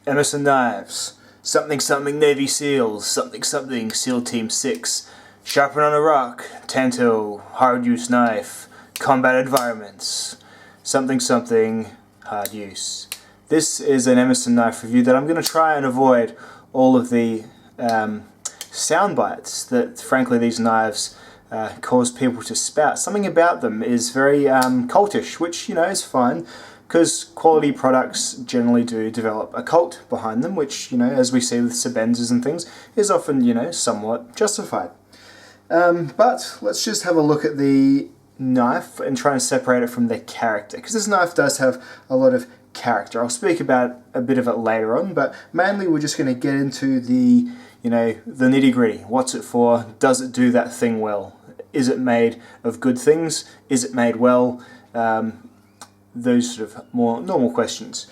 Emerson knives, something something Navy SEALs, something something SEAL Team 6, sharpen on a rock, tanto, hard use knife, combat environments, something something, hard use. This is an Emerson knife review that I'm going to try and avoid all of the sound bites that frankly these knives cause people to spout. Something about them is very cultish, which is fine, because quality products generally do develop a cult behind them, which as we see with Sebenzas and things is often somewhat justified. But let's just have a look at the knife and try and separate it from their character, because this knife does have a lot of character. I'll speak about a bit of it later on, but mainly we're just going to get into the the nitty-gritty. What's it for? Does it do that thing well? Is it made of good things? Is it made well? Those sort of more normal questions.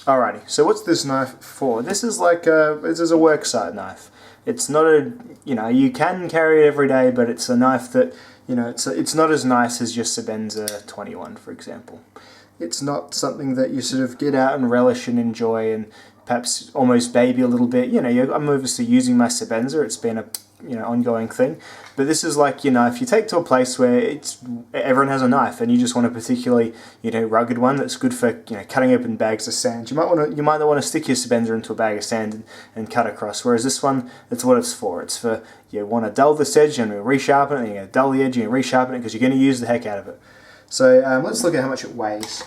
Alrighty, so what's this knife for? This is like this is a worksite knife. It's not a, you can carry it every day, but it's a knife that, it's not as nice as your Sebenza 21, for example. It's not something that you sort of get out and relish and enjoy and perhaps almost baby a little bit. I'm obviously using my Sebenza. It's been a ongoing thing. But this is like, if you take to a place where everyone has a knife and you just want a particularly, rugged one that's good for, cutting open bags of sand. You might not want to stick your Sebenza into a bag of sand and cut across. Whereas this one, that's what it's for. It's for, you want to dull this edge and resharpen it, and you dull the edge and resharpen it because you're going to use the heck out of it. So let's look at how much it weighs.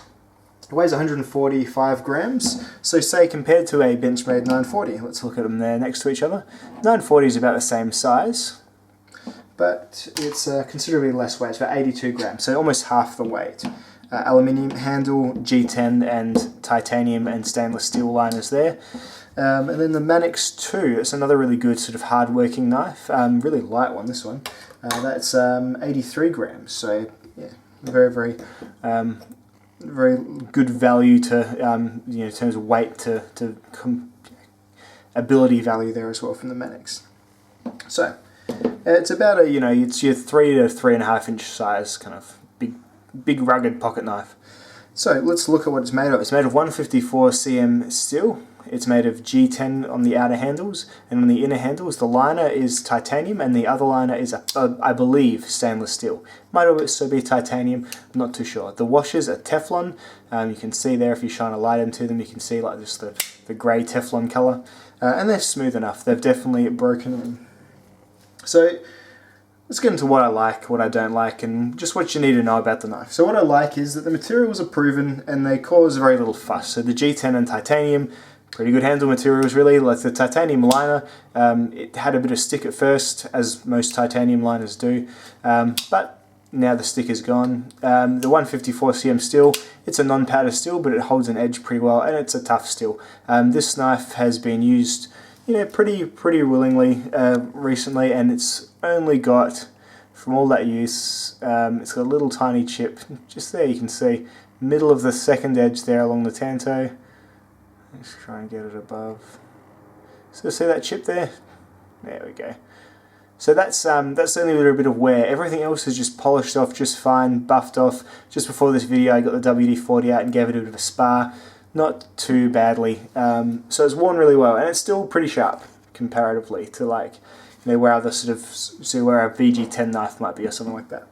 It weighs 145 grams, so say compared to a Benchmade 940, let's look at them there next to each other. 940 is about the same size, but it's considerably less weight. It's about 82 grams, so almost half the weight. Aluminium handle, G10 and titanium and stainless steel liners there. And then the Manix 2, it's another really good sort of hard-working knife, really light one, this one. That's 83 grams, so yeah, very good value to, in terms of weight to ability value there as well from the Manix. So it's about it's your 3 to 3.5 inch size kind of big rugged pocket knife. So let's look at what it's made of. It's made of 154 cm steel. It's made of G10 on the outer handles, and on the inner handles the liner is titanium and the other liner is, I believe, stainless steel. Might also be titanium, I'm not too sure. The washers are Teflon. You can see there if you shine a light into them, you can see like just the grey Teflon colour. And they're smooth enough, they've definitely broken them. So let's get into what I like, what I don't like, and just what you need to know about the knife. So what I like is that the materials are proven and they cause very little fuss. So the G10 and titanium, pretty good handle materials really. Like the titanium liner, it had a bit of stick at first, as most titanium liners do, but now the stick is gone. The 154 cm steel, it's a non-powder steel, but it holds an edge pretty well, and it's a tough steel. This knife has been used pretty willingly recently, and it's only got, from all that use, it's got a little tiny chip just there. You can see middle of the second edge there along the tanto. Let's try and get it above. So see that chip there? There we go. So that's only a little bit of wear. Everything else is just polished off just fine, buffed off. Just before this video I got the WD-40 out and gave it a bit of a spa. Not too badly. So it's worn really well, and it's still pretty sharp comparatively to where other sort of, see where a VG10 knife might be or something like that.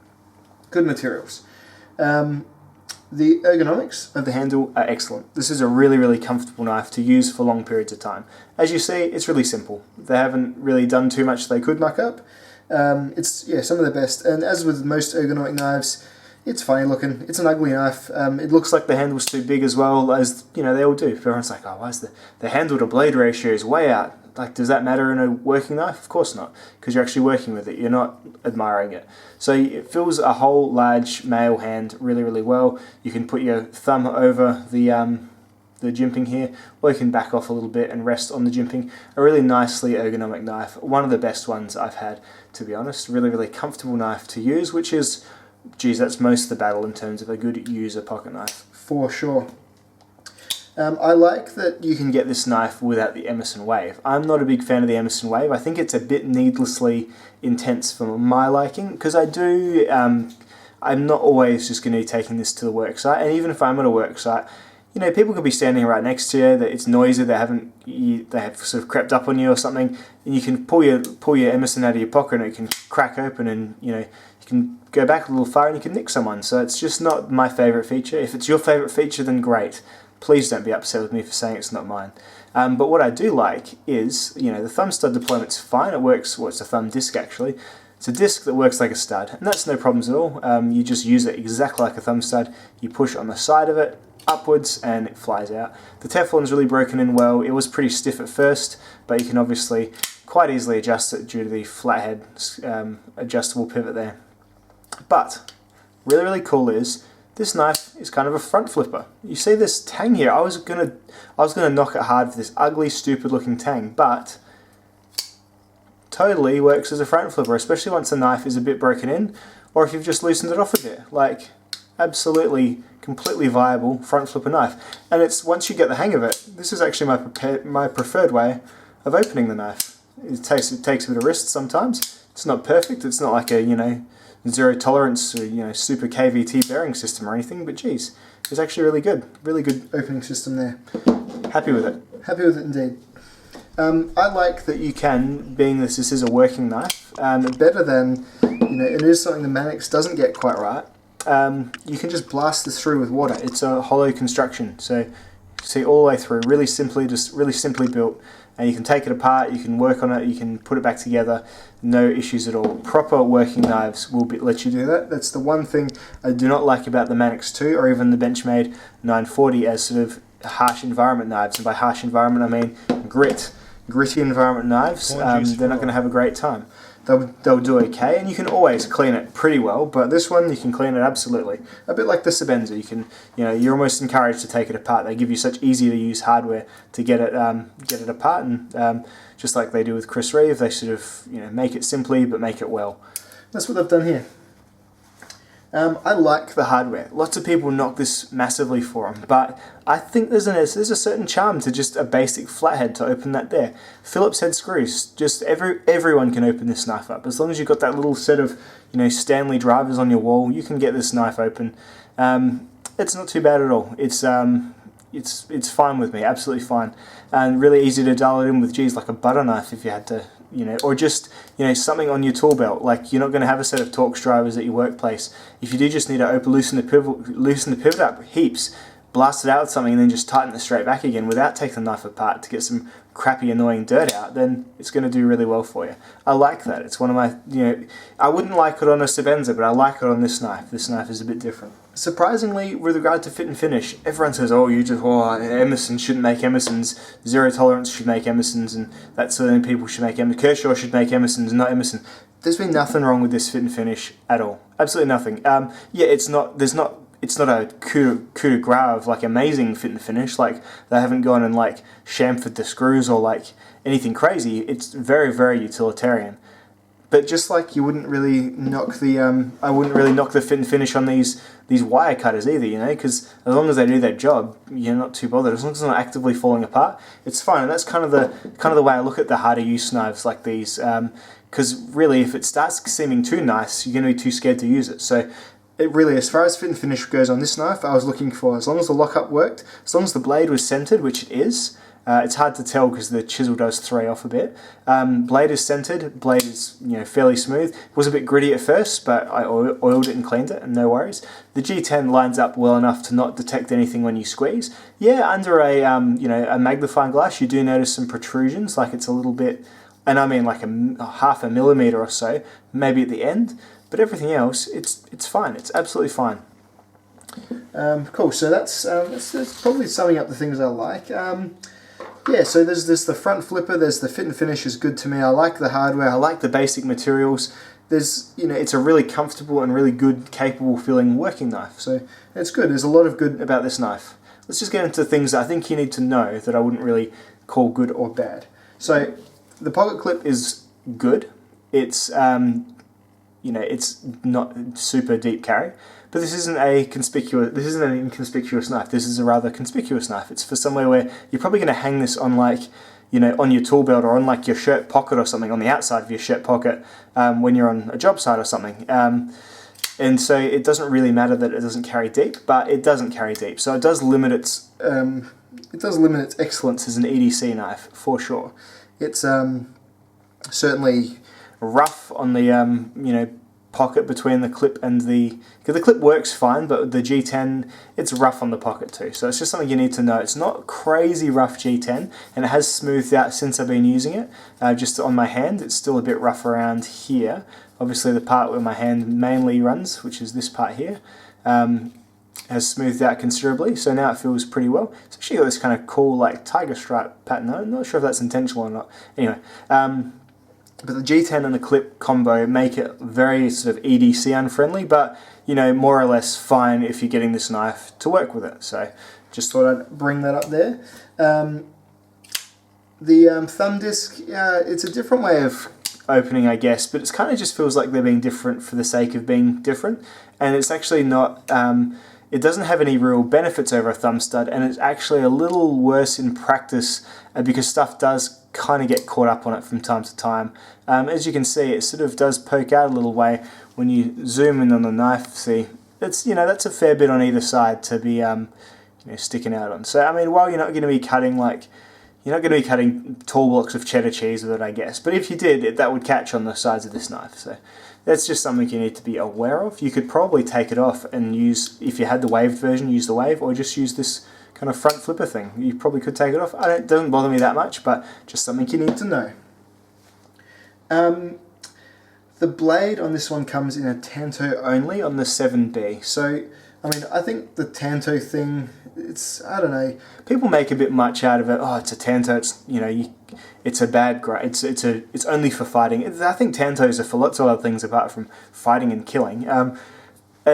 Good materials. The ergonomics of the handle are excellent. This is a really comfortable knife to use for long periods of time. As you see, it's really simple. They haven't really done too much they could muck up. It's some of the best, and as with most ergonomic knives, it's funny looking. It's an ugly knife. It looks like the handle's too big as well, as they all do. Everyone's like, oh, why is the handle to blade ratio is way out? Like, does that matter in a working knife? Of course not, because you're actually working with it. You're not admiring it. So it fills a whole large male hand really well. You can put your thumb over the jimping here, or you can back off a little bit and rest on the jimping. A really nicely ergonomic knife. One of the best ones I've had, to be honest. Really comfortable knife to use, which is, geez, that's most of the battle in terms of a good user pocket knife, for sure. I like that you can get this knife without the Emerson Wave. I'm not a big fan of the Emerson Wave. I think it's a bit needlessly intense for my liking, because I'm not always just going to be taking this to the work site, and even if I'm at a work site, you know, people could be standing right next to you, that it's noisy, they have sort of crept up on you or something, and you can pull your Emerson out of your pocket and it can crack open, and you know, you can go back a little far and you can nick someone. So it's just not my favourite feature. If it's your favourite feature, then great. Please don't be upset with me for saying it's not mine. But what I do like is, you know, the thumb stud deployment's fine. It works, well, it's a thumb disc actually. It's a disc that works like a stud, and that's no problems at all. You just use it exactly like a thumb stud. You push on the side of it, upwards, and it flies out. The Teflon's really broken in well. It was pretty stiff at first, but you can obviously quite easily adjust it due to the flathead adjustable pivot there. But really, really cool is this knife is kind of a front flipper. You see this tang here. I was gonna knock it hard for this ugly, stupid looking tang, but totally works as a front flipper, especially once the knife is a bit broken in, or if you've just loosened it off a bit. Like, absolutely, completely viable front flipper knife. And it's, once you get the hang of it, this is actually my preferred way of opening the knife. It takes a bit of wrist sometimes. It's not perfect. It's not like a, you know, zero tolerance or, you know, super KVT bearing system or anything, but geez, it's actually really good. Really good opening system there. Happy with it. Happy with it indeed. I like that you can, being this is a working knife, better than, you know, it is something the Mannix doesn't get quite right. You can just blast this through with water. It's a hollow construction, so you see all the way through, really simply built, and you can take it apart, you can work on it, you can put it back together, no issues at all. Proper working knives will let you do that. That's the one thing I do not like about the Mannix 2 or even the Benchmade 940 as sort of harsh environment knives, and by harsh environment I mean gritty environment knives. They're not going to have a great time. They'll do okay, and you can always clean it pretty well, but this one you can clean it absolutely. A bit like the Sebenza, you're almost encouraged to take it apart. They give you such easy to use hardware to get it apart, and just like they do with Chris Reeve, they sort of, you know, make it simply but make it well. That's what they've done here. I like the hardware. Lots of people knock this massively for them, but I think there's a certain charm to just a basic flathead to open that there. Phillips head screws, just everyone can open this knife up. As long as you've got that little set of, you know, Stanley drivers on your wall, you can get this knife open. It's not too bad at all. It's fine with me, absolutely fine, and really easy to dial it in with, geez, like a butter knife if you had to, you know, or just, you know, something on your tool belt. Like, you're not going to have a set of Torx drivers at your workplace. If you do just need to loosen the pivot up heaps, blast it out with something and then just tighten it straight back again without taking the knife apart to get some crappy annoying dirt out, then it's going to do really well for you. I like that. It's one of my, you know, I wouldn't like it on a Sebenza, but I like it on this knife. This knife is a bit different. Surprisingly, with regard to fit and finish, everyone says, oh, Emerson shouldn't make Emersons, Zero Tolerance should make Emersons, and that's the only people should make Emersons. Kershaw should make Emersons, not Emerson. There's been nothing wrong with this fit and finish at all. Absolutely nothing. Yeah, it's not a coup de grace of like amazing fit and finish. Like, they haven't gone and like chamfered the screws or like anything crazy. It's very, very utilitarian. But just like you wouldn't really knock the, I wouldn't really knock the fit and finish on these wire cutters either, you know, because as long as they do their job, you're not too bothered. As long as it's not actively falling apart, it's fine. And that's kind of the way I look at the harder use knives like these, because really, if it starts seeming too nice, you're going to be too scared to use it. So it really, as far as fit and finish goes on this knife, I was looking for, as long as the lockup worked, as long as the blade was centered, which it is. It's hard to tell because the chisel does stray off a bit. Blade is centered, blade is, you know, fairly smooth. It was a bit gritty at first, but I oiled it and cleaned it, and no worries. The G10 lines up well enough to not detect anything when you squeeze. Yeah, under a a magnifying glass, you do notice some protrusions, like it's a little bit, and I mean like a half a millimeter or so, maybe at the end. But everything else, it's fine. It's absolutely fine. Cool. So that's probably summing up the things I like. Yeah, so there's the front flipper, there's the fit and finish is good to me. I like the hardware, I like the basic materials. There's, you know, it's a really comfortable and really good, capable feeling working knife. So it's good. There's a lot of good about this knife. Let's just get into things that I think you need to know that I wouldn't really call good or bad. So the pocket clip is good. It's it's not super deep carry. But this isn't an inconspicuous knife. This is a rather conspicuous knife. It's for somewhere where you're probably going to hang this on, like, you know, on your tool belt or on like your shirt pocket or something, on the outside of your shirt pocket when you're on a job site or something. And so it doesn't really matter that it doesn't carry deep, but it doesn't carry deep. So it does limit its excellence as an EDC knife for sure. It's certainly rough on the you know, pocket between the clip and the clip works fine, but the G10, it's rough on the pocket too. So it's just something you need to know. It's not crazy rough G10, and it has smoothed out since I've been using it. Just on my hand, it's still a bit rough around here. Obviously the part where my hand mainly runs, which is this part here, has smoothed out considerably, so now it feels pretty well. It's actually got this kind of cool like tiger stripe pattern. I'm not sure if that's intentional or not. Anyway, but the G10 and the clip combo make it very sort of EDC unfriendly, but you know, more or less fine if you're getting this knife to work with it. So just thought I'd bring that up there. The thumb disc, it's a different way of opening, I guess, but it kind of just feels like they're being different for the sake of being different, and it's actually not. It doesn't have any real benefits over a thumb stud, and it's actually a little worse in practice because stuff does kind of get caught up on it from time to time. As you can see, it sort of does poke out a little way when you zoom in on the knife. See, it's, you know, that's a fair bit on either side to be you know, sticking out on. So I mean, while you're not going to be cutting tall blocks of cheddar cheese with it, I guess, but if you did, that would catch on the sides of this knife. So that's just something you need to be aware of. You could probably take it off and use, if you had the waved version, use the wave, or just use this kind of front flipper thing. You probably could take it off. It doesn't bother me that much, but just something you need to know. The blade on this one comes in a Tanto only on the 7B. So, I mean, I think the Tanto thing, it's, I don't know, people make a bit much out of it. Oh, it's a Tanto, it's, you know, it's a bad grade, it's only for fighting. I think Tantos are for lots of other things apart from fighting and killing.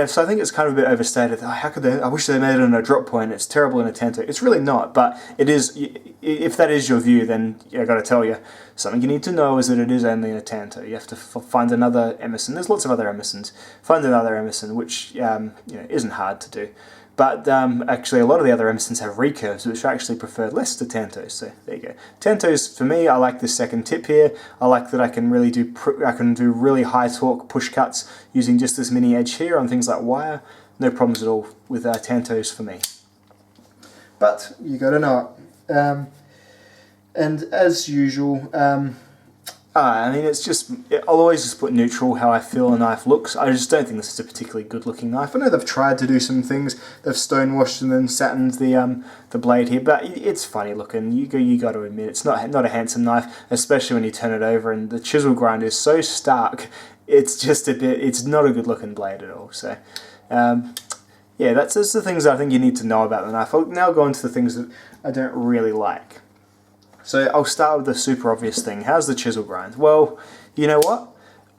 So I think it's kind of a bit overstated. Oh, how could they? I wish they made it on a drop point. It's terrible in a Tanto. It's really not, but it is. If that is your view, then I got to tell you, something you need to know is that it is only in a Tanto. You have to find another Emerson. There's lots of other Emersons. Find another Emerson, which you know, isn't hard to do. But actually, a lot of the other Emersons have recurves, which I actually prefer less to Tantos. So there you go. Tantos, for me, I like this second tip here. I like that I can really do really high torque push cuts using just this mini edge here on things like wire. No problems at all with Tantos for me. But you got to know it. And as usual, I mean, it's just, I'll always just put neutral how I feel a knife looks. I just don't think this is a particularly good looking knife. I know they've tried to do some things. They've stonewashed and then satined the blade here, but it's funny looking. You got to admit, it's not a handsome knife, especially when you turn it over, and the chisel grind is so stark. It's just a bit, it's not a good looking blade at all. So, yeah, that's the things that I think you need to know about the knife. I'll now go into the things that I don't really like. So I'll start with the super obvious thing. How's the chisel grind? Well, you know what?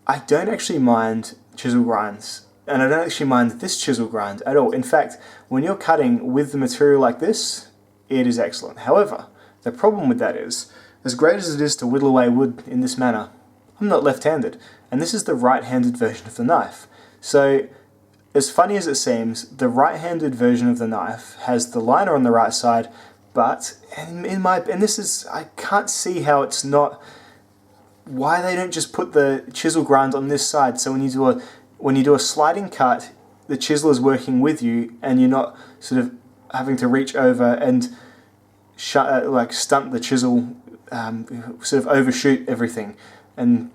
I don't actually mind chisel grinds, and I don't actually mind this chisel grind at all. In fact, when you're cutting with the material like this, it is excellent. However, the problem with that is, as great as it is to whittle away wood in this manner, I'm not left-handed, and this is the right-handed version of the knife. So, as funny as it seems, the right-handed version of the knife has the liner on the right side, but I can't see how it's not, why they don't just put the chisel grind on this side, so when you do a sliding cut, the chisel is working with you, and you're not sort of having to reach over and stunt the chisel, sort of overshoot everything and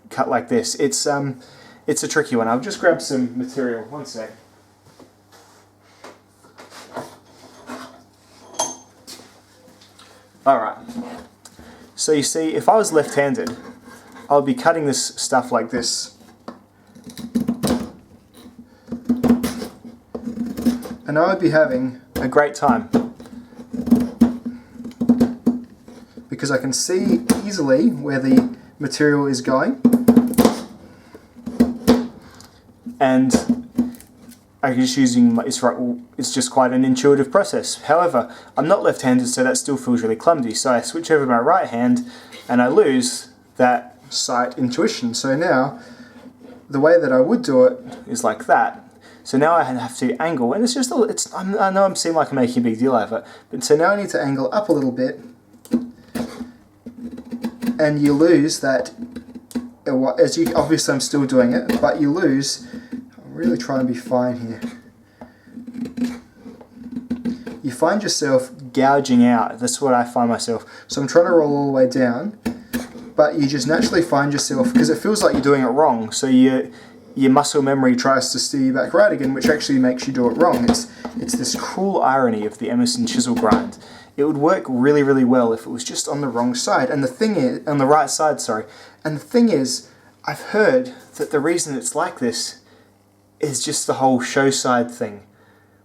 cut like this. It's a tricky one. I'll just grab some material. One sec. Alright, so you see, if I was left-handed, I would be cutting this stuff like this. And I would be having a great time. Because I can see easily where the material is going. And I'm just using, it's just quite an intuitive process. However, I'm not left-handed, so that still feels really clumsy. So I switch over to my right hand, and I lose that sight intuition. So now, the way that I would do it is like that. So now I have to angle, and it's just, I know I seem like I'm making a big deal out of it, but so now I need to angle up a little bit, and you lose that, obviously I'm still doing it, but you lose, really try and be fine here. You find yourself gouging out. That's what I find myself. So I'm trying to roll all the way down, but you just naturally find yourself, because it feels like you're doing it wrong, so your muscle memory tries to steer you back right again, which actually makes you do it wrong. It's this cruel irony of the Emerson chisel grind. It would work really, really well if it was just on the wrong side, and the thing is, on the right side, sorry. And the thing is, I've heard that the reason it's like this is just the whole show side thing,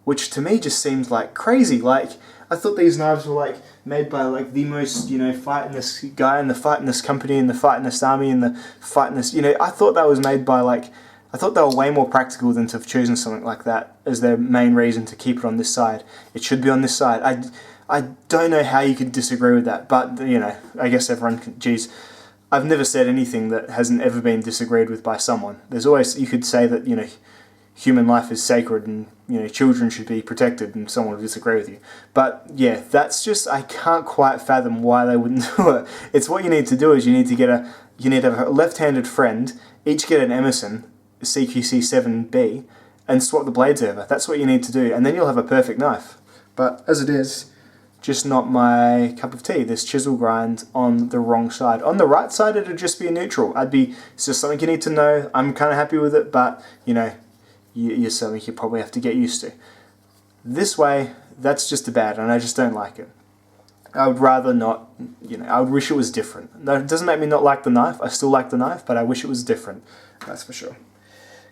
which to me just seems like crazy. Like, I thought these knives were like made by like the most, fight in this guy and the fight in this company and the fight in this army and the fight in this, I thought that was made by I thought they were way more practical than to have chosen something like that as their main reason to keep it on this side. It should be on this side. I don't know how you could disagree with that, but, I guess everyone can, geez, I've never said anything that hasn't ever been disagreed with by someone. There's always, you could say that, human life is sacred and, children should be protected, and someone will disagree with you. But, yeah, that's just, I can't quite fathom why they wouldn't do it. It's what you need to do is you need to have a left-handed friend, each get an Emerson, CQC7B, and swap the blades over. That's what you need to do, and then you'll have a perfect knife. But as it is, just not my cup of tea. This chisel grind on the wrong side. On the right side, it'd just be a neutral. It's just something you need to know. I'm kind of happy with it, but, you're something you probably have to get used to. This way, that's just a bad, and I just don't like it. I would rather not, I would wish it was different. That doesn't make me not like the knife. I still like the knife, but I wish it was different. That's for sure.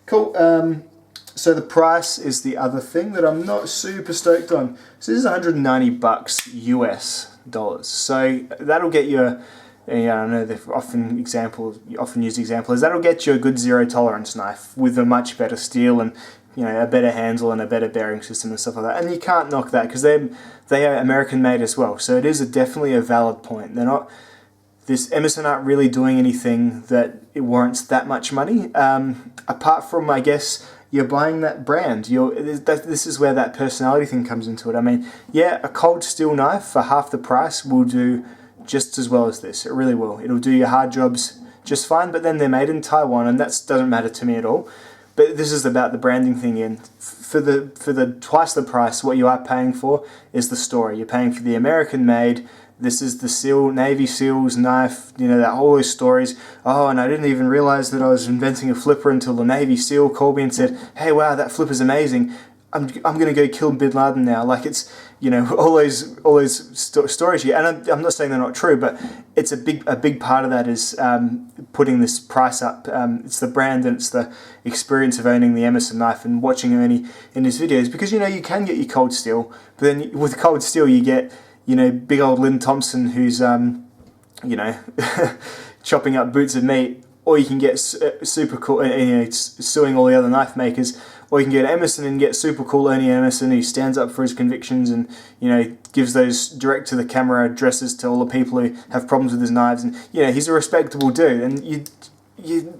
Cool. So the price is the other thing that I'm not super stoked on. So this is $190 US dollars. So that'll get you I don't know, the often used example is that'll get you a good zero tolerance knife with a much better steel and a better handle and a better bearing system and stuff like that. And you can't knock that because they are American made as well. So it is definitely a valid point. This Emerson aren't really doing anything that it warrants that much money. Apart from, I guess, you're buying that brand. This is where that personality thing comes into it. I mean, yeah, a cold steel knife for half the price will do just as well as this. It really will. It'll do your hard jobs just fine, but then they're made in Taiwan, and that doesn't matter to me at all. But this is about the branding thing, and for the twice the price, what you are paying for is the story. You're paying for the American made. This is the Navy SEALs knife, all those stories. Oh, and I didn't even realize that I was inventing a flipper until the Navy SEAL called me and said, hey, wow, that flipper's amazing. I'm going to go kill Bin Laden now. Like, it's, all those stories here. And I'm not saying they're not true, but it's a big part of that is putting this price up. It's the brand and it's the experience of owning the Emerson knife and watching him in his videos. Because, you can get your cold steel, but then with cold steel you get, big old Lynn Thompson who's, chopping up boots of meat, or you can get super cool, suing all the other knife makers, or you can get Emerson and get super cool Ernie Emerson who stands up for his convictions and, gives those direct to the camera addresses to all the people who have problems with his knives, and, he's a respectable dude, and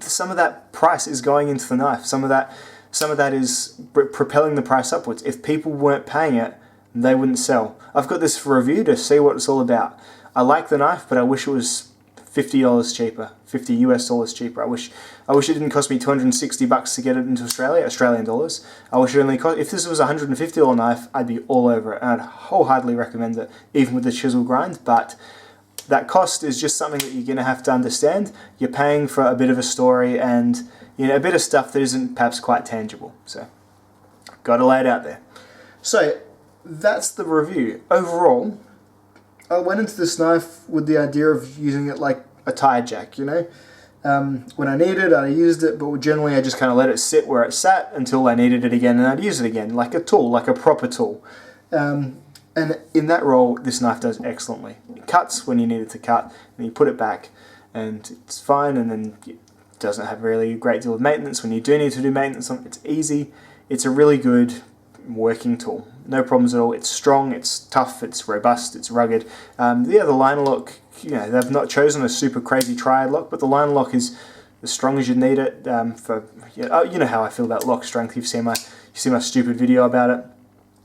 some of that price is going into the knife. Some of that is propelling the price upwards. If people weren't paying it, they wouldn't sell. I've got this for review to see what it's all about. I like the knife, but I wish it was $50 cheaper, $50 US cheaper. I wish it didn't cost me $260 to get it into Australian dollars. I wish it only cost, if this was a $150 knife, I'd be all over it, and I'd wholeheartedly recommend it, even with the chisel grind, but that cost is just something that you're going to have to understand. You're paying for a bit of a story and, a bit of stuff that isn't perhaps quite tangible, so got to lay it out there. So, that's the review. Overall, I went into this knife with the idea of using it like a tire jack, When I needed it, I used it, but generally I just kind of let it sit where it sat until I needed it again, and I'd use it again, like a tool, like a proper tool. And in that role, this knife does excellently. It cuts when you need it to cut, and you put it back, and it's fine, and then it doesn't have really a great deal of maintenance. When you do need to do maintenance on it, it's easy. It's a really good working tool. No problems at all. It's strong, it's tough, it's robust, it's rugged. The liner lock, they've not chosen a super crazy triad lock, but the liner lock is as strong as you need it. You know how I feel about lock strength. You see my stupid video about it.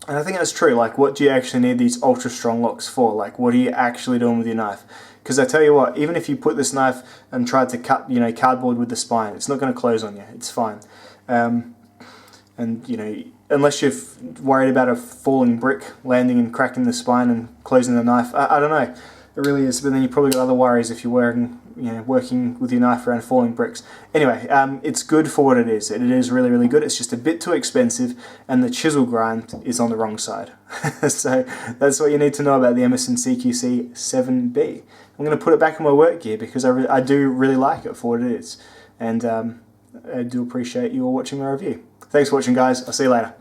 And I think that's true. Like, what do you actually need these ultra strong locks for? Like, what are you actually doing with your knife? Because I tell you what, even if you put this knife and tried to cut, cardboard with the spine, it's not going to close on you. It's fine. And, you know, unless you're worried about a falling brick landing and cracking the spine and closing the knife, I don't know. It really is, but then you probably got other worries if you're working with your knife around falling bricks. Anyway, it's good for what it is. It is really, really good. It's just a bit too expensive, and the chisel grind is on the wrong side. So that's what you need to know about the Emerson CQC7B. I'm going to put it back in my work gear because I do really like it for what it is. And I do appreciate you all watching my review. Thanks for watching, guys. I'll see you later.